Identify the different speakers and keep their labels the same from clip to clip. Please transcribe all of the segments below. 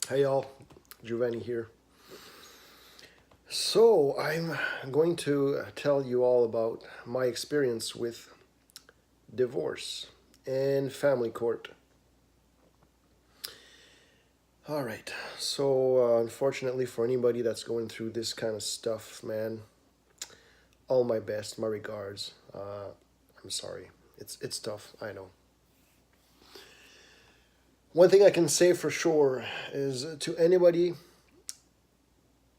Speaker 1: Hey y'all, Giovanni here. So, I'm going to tell you all about my experience with divorce and family court. Alright, so unfortunately for anybody that's going through this kind of stuff, man, all my best, my regards. I'm sorry. It's tough, I know. One thing I can say for sure is to anybody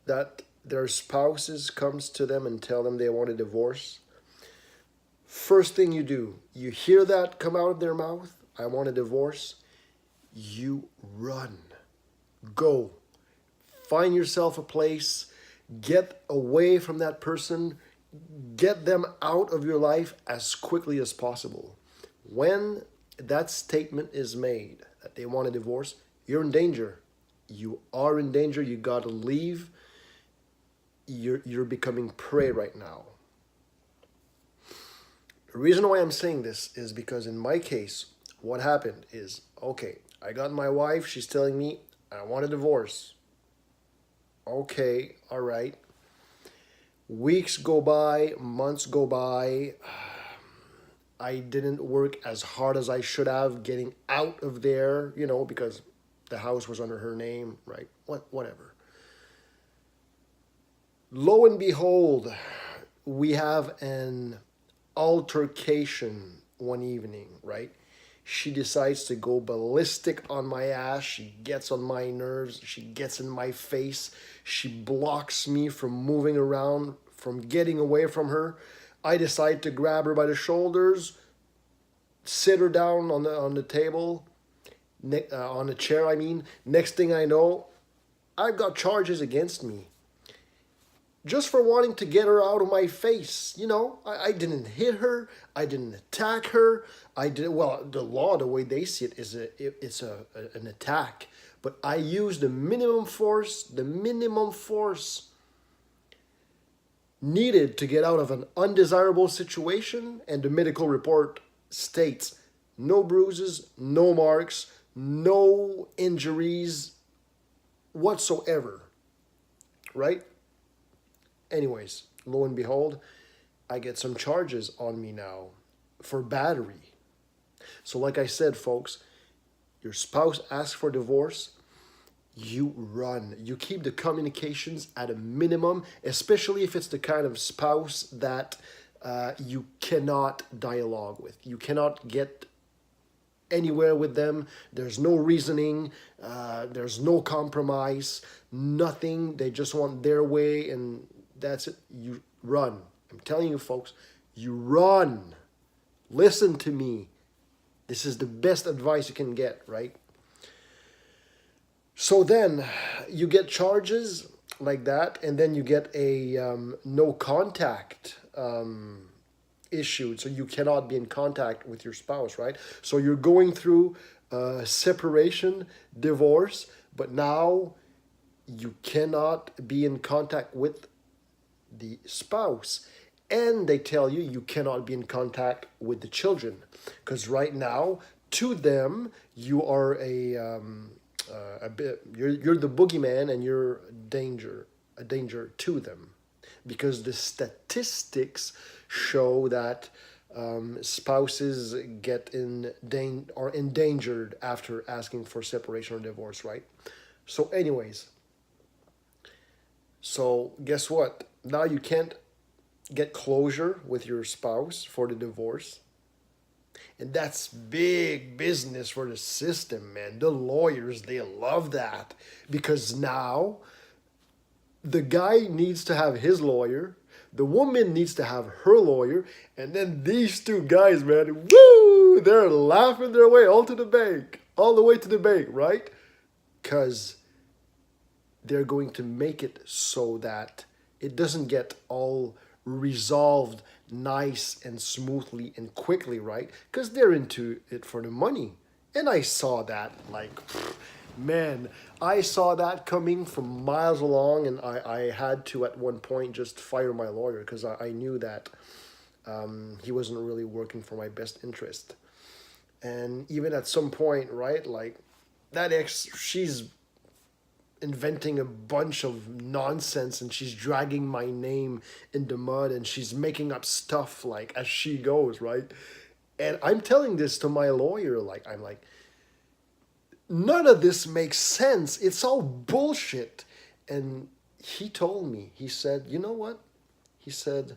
Speaker 1: that their spouses comes to them and tell them they want a divorce, first thing you do, you hear that come out of their mouth, I want a divorce, you run. Go. Find yourself a place, get away from that person, get them out of your life as quickly as possible. When that statement is made that they want a divorce, you're in danger. You are in danger. You got to leave. You're becoming prey right now. The reason why I'm saying this is because in my case, what happened is okay, I got my wife, she's telling me, I want a divorce. Okay, all right. Weeks go by, months go by. I didn't work as hard as I should have getting out of there, because the house was under her name, right? Whatever. Lo and behold, we have an altercation one evening, right? She decides to go ballistic on my ass. She gets on my nerves. She gets in my face. She blocks me from moving around, from getting away from her. I decide to grab her by the shoulders, sit her down on the table, on the chair, I mean. Next thing I know, I've got charges against me just for wanting to get her out of my face. I didn't hit her. I didn't attack her. I did well. The law, the way they see it, is an attack. But I used the minimum force. The minimum force needed to get out of an undesirable situation, and the medical report states no bruises, no marks, no injuries whatsoever. Right? Anyways, lo and behold, I get some charges on me now for battery. So, like I said, folks, your spouse asks for divorce, you run. You keep the communications at a minimum, especially if it's the kind of spouse that you cannot dialogue with. You cannot get anywhere with them. There's no reasoning. There's no compromise. Nothing. They just want their way, and that's it. You run. I'm telling you, folks, you run. Listen to me. This is the best advice you can get, right? So then you get charges like that, and then you get a no contact issued, so you cannot be in contact with your spouse, right? So you're going through separation, divorce, but now you cannot be in contact with the spouse. And they tell you you cannot be in contact with the children. Because right now, to them, you are a bit, you're the boogeyman, and you're a danger to them. Because the statistics show that spouses are endangered after asking for separation or divorce, right? So, anyways, so guess what? Now you can't get closure with your spouse for the divorce. And that's big business for the system, man. The lawyers, they love that because now the guy needs to have his lawyer, the woman needs to have her lawyer, and then these two guys, man, woo, they're laughing their way all to the bank, all the way to the bank, right? Because they're going to make it so that it doesn't get all resolved nice and smoothly and quickly, right? Because they're into it for the money. And I saw that, like, man, I saw that coming from miles along, and I had to, at one point, just fire my lawyer because I knew that he wasn't really working for my best interest. And even at some point, right, like, that ex, she's inventing a bunch of nonsense, and she's dragging my name in the mud, and she's making up stuff like as she goes, right? And I'm telling this to my lawyer, like, I'm like, none of this makes sense. It's all bullshit. And he told me, he said, you know what? He said,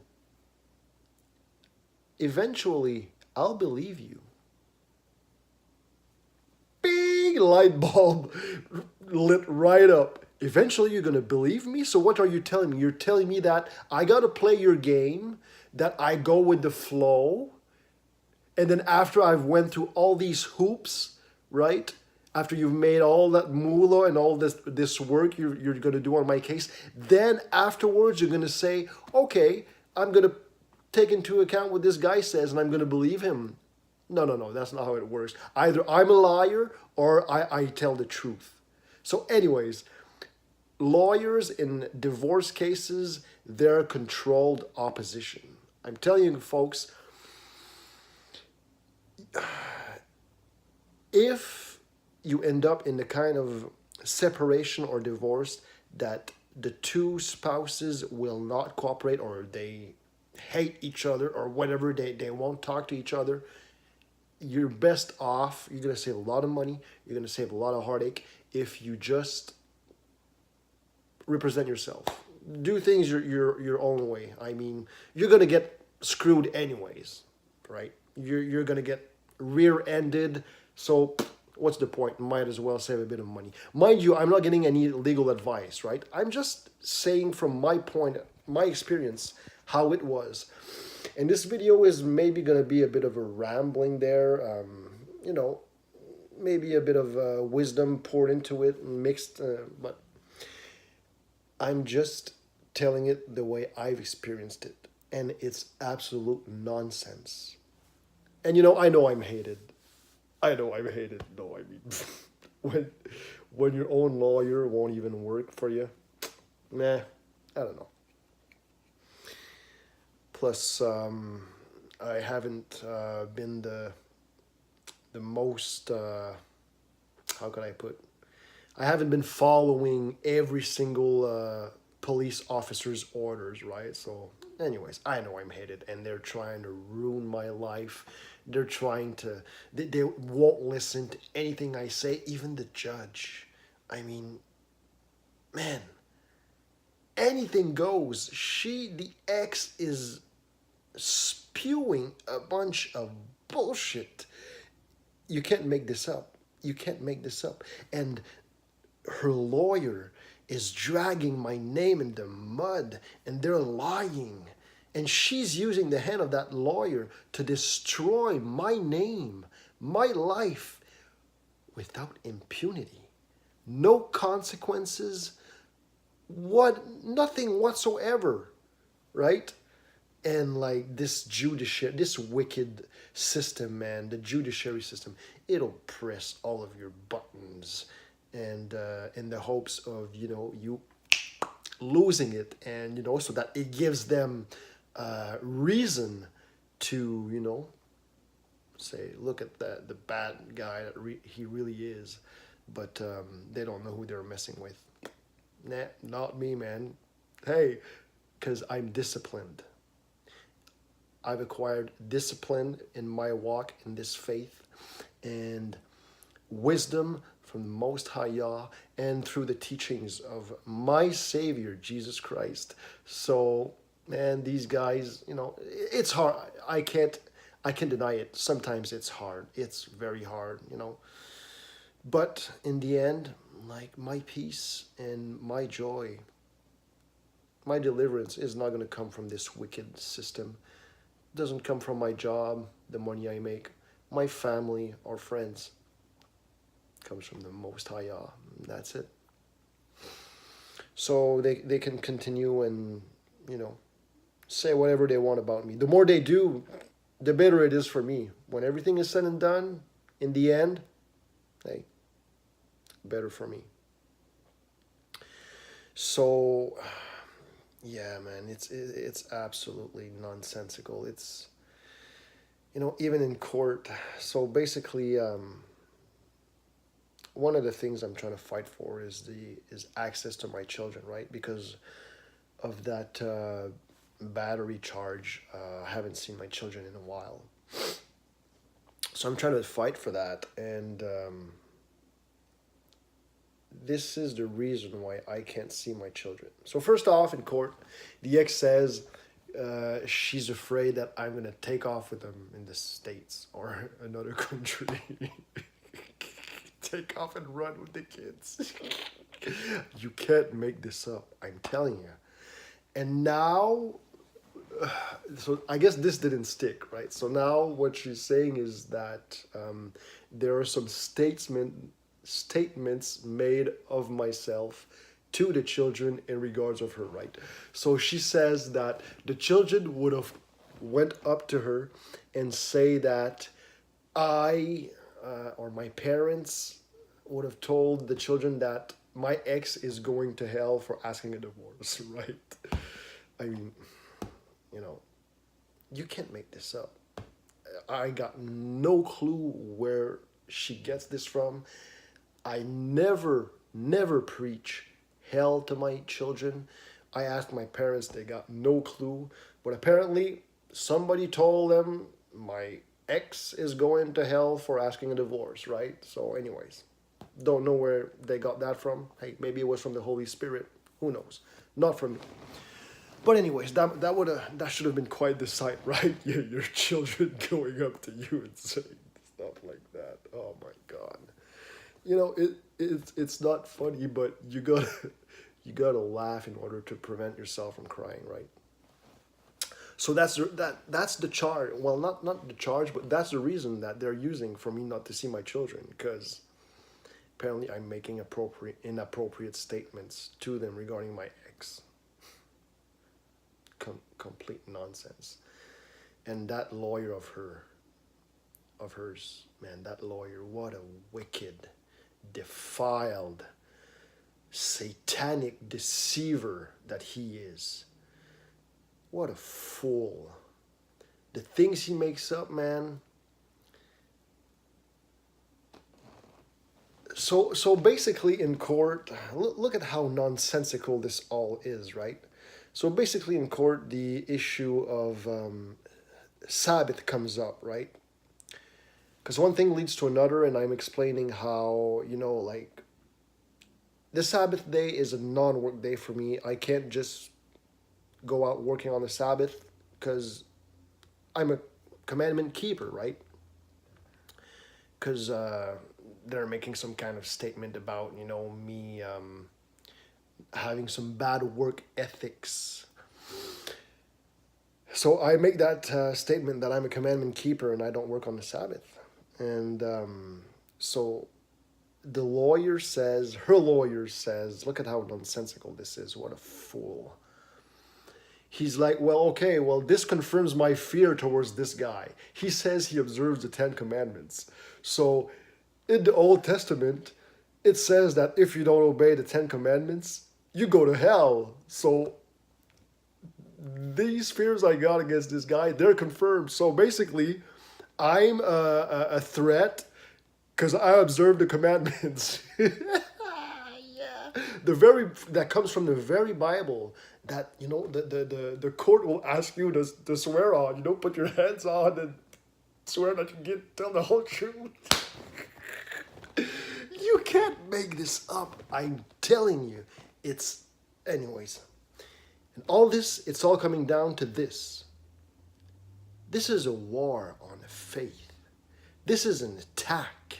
Speaker 1: eventually I'll believe you. Big light bulb lit right up. Eventually you're going to believe me? So what are you telling me? You're telling me that I got to play your game, that I go with the flow, and then after I've went through all these hoops, right? After you've made all that moolah and all this work you're going to do on my case, then afterwards you're going to say, okay, I'm going to take into account what this guy says and I'm going to believe him. No, no, no, that's not how it works. Either I'm a liar or I tell the truth. So anyways, lawyers in divorce cases, they're controlled opposition. I'm telling you folks, if you end up in the kind of separation or divorce that the two spouses will not cooperate, or they hate each other, or whatever, they won't talk to each other, you're best off. You're going to save a lot of money. You're going to save a lot of heartache if you just represent yourself. Do things your own way. I mean, you're going to get screwed anyways, right? You're going to get rear-ended. So what's the point? Might as well save a bit of money. Mind you, I'm not getting any legal advice, right? I'm just saying from my point, my experience, how it was. And this video is maybe going to be a bit of a rambling there, you know, maybe a bit of wisdom poured into it, mixed, but I'm just telling it the way I've experienced it. And it's absolute nonsense. And you know I'm hated. I know I'm hated. No, I mean, when your own lawyer won't even work for you, nah, I don't know. Plus, I haven't been the most, how can I put, I haven't been following every single police officer's orders, right? So anyways, I know I'm hated, and they're trying to ruin my life. They're trying to, they won't listen to anything I say, even the judge. I mean, man, anything goes. The ex is spewing a bunch of bullshit. You can't make this up. You can't make this up. And her lawyer is dragging my name in the mud, and they're lying. And she's using the hand of that lawyer to destroy my name, my life, without impunity. No consequences, nothing whatsoever, right? And like this wicked system, man, the judiciary system, it'll press all of your buttons, and in the hopes of you losing it, and so that it gives them reason to say, look at the bad guy that he really is, but they don't know who they're messing with. Nah, not me, man. Hey, because I'm disciplined. I've acquired discipline in my walk in this faith, and wisdom from the Most High Yah, and through the teachings of my Savior, Jesus Christ. So, man, these guys, it's hard. I can't deny it. Sometimes it's hard. It's very hard, But in the end, like, my peace and my joy, my deliverance is not going to come from this wicked system. It doesn't come from my job, the money I make, my family or friends. It comes from the Most High Yah. That's it. So they can continue and, say whatever they want about me. The more they do, the better it is for me. When everything is said and done, in the end, hey, better for me. So, yeah, man, it's absolutely nonsensical. It's, even in court. So basically, one of the things I'm trying to fight for is access to my children, right? Because of that battery charge, I haven't seen my children in a while. So I'm trying to fight for that, and this is the reason why I can't see my children. So first off, in court, the ex says she's afraid that I'm gonna take off with them in the States or another country. Take off and run with the kids. You can't make this up. I'm telling you. And now, so I guess this didn't stick, right? So now what she's saying is that there are some statements made of myself to the children in regards of her, right? So she says that the children would have went up to her and say that I or my parents would have told the children that my ex is going to hell for asking a divorce, right? I mean, you know, you can't make this up. I got no clue where she gets this from. I never preach hell to my children. I asked my parents, they got no clue. But apparently, somebody told them my ex is going to hell for asking a divorce, right? So anyways, don't know where they got that from. Hey, maybe it was from the Holy Spirit. Who knows? Not from me. But anyways, that should have been quite the sight, right? Your children going up to you and saying stuff like that. Oh my God. You know, it's not funny, but you gotta laugh in order to prevent yourself from crying, right? So that's the charge. Well, not the charge, but that's the reason that they're using for me not to see my children, because apparently I'm making inappropriate statements to them regarding my ex. Complete nonsense. And that lawyer of hers, man, that lawyer, what a wicked, defiled, satanic deceiver that he is. What a fool. The things he makes up, man. So basically in court, look at how nonsensical this all is, right? So basically in court, the issue of Sabbath comes up, right? Because one thing leads to another, and I'm explaining how, like, the Sabbath day is a non-work day for me. I can't just go out working on the Sabbath because I'm a commandment keeper, right? Because they're making some kind of statement about, me having some bad work ethics. So I make that statement that I'm a commandment keeper and I don't work on the Sabbath. And so her lawyer says, look at how nonsensical this is. What a fool. He's like, well, this confirms my fear towards this guy. He says he observes the 10 Commandments. So in the Old Testament, it says that if you don't obey the 10 Commandments, you go to hell. So these fears I got against this guy, they're confirmed. So basically, I'm a threat because I observe the commandments. Yeah. That comes from the very Bible that, the court will ask you to swear on. Put your hands on and swear that you tell the whole truth. You can't make this up. I'm telling you. Anyways. And all this, it's all coming down to this. This is a war on faith. This is an attack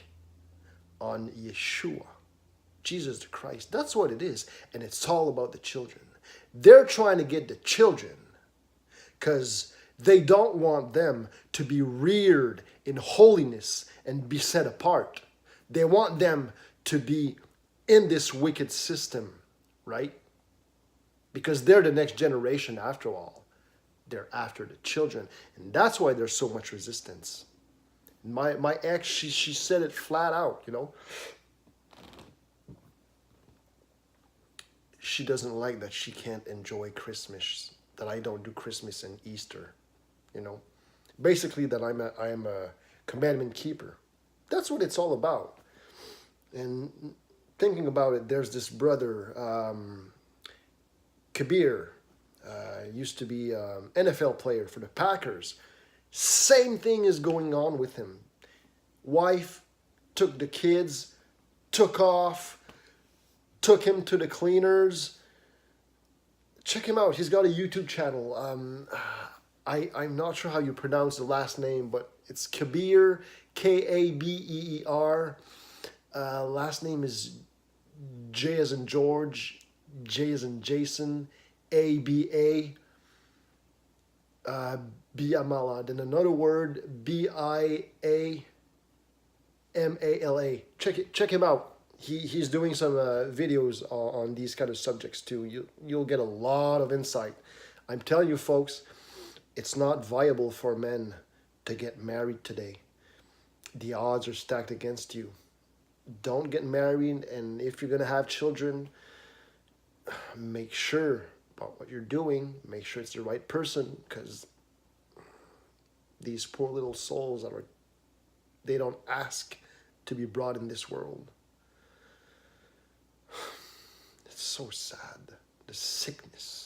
Speaker 1: on Yeshua, Jesus the Christ. That's what it is. And it's all about the children. They're trying to get the children because they don't want them to be reared in holiness and be set apart. They want them to be in this wicked system, right? Because they're the next generation after all. They're after the children. And that's why there's so much resistance. My ex, she said it flat out, She doesn't like that she can't enjoy Christmas, that I don't do Christmas and Easter, Basically that I am a commandment keeper. That's what it's all about. And thinking about it, there's this brother, Kabir, used to be an NFL player for the Packers. Same thing is going on with him. Wife took the kids, took off, took him to the cleaners. Check him out. He's got a YouTube channel. I'm not sure how you pronounce the last name, but it's Kabir, Kabeer. Last name is J as in George, J as in Jason, ABA, Biamala. Then another word, Biamala. Check him out. He's doing some videos on these kind of subjects too. You'll get a lot of insight. I'm telling you, folks, it's not viable for men to get married today. The odds are stacked against you. Don't get married, and if you're gonna have children, make sure about what you're doing. Make sure it's the right person, because these poor little souls they don't ask to be brought in this world. It's so sad. The sickness.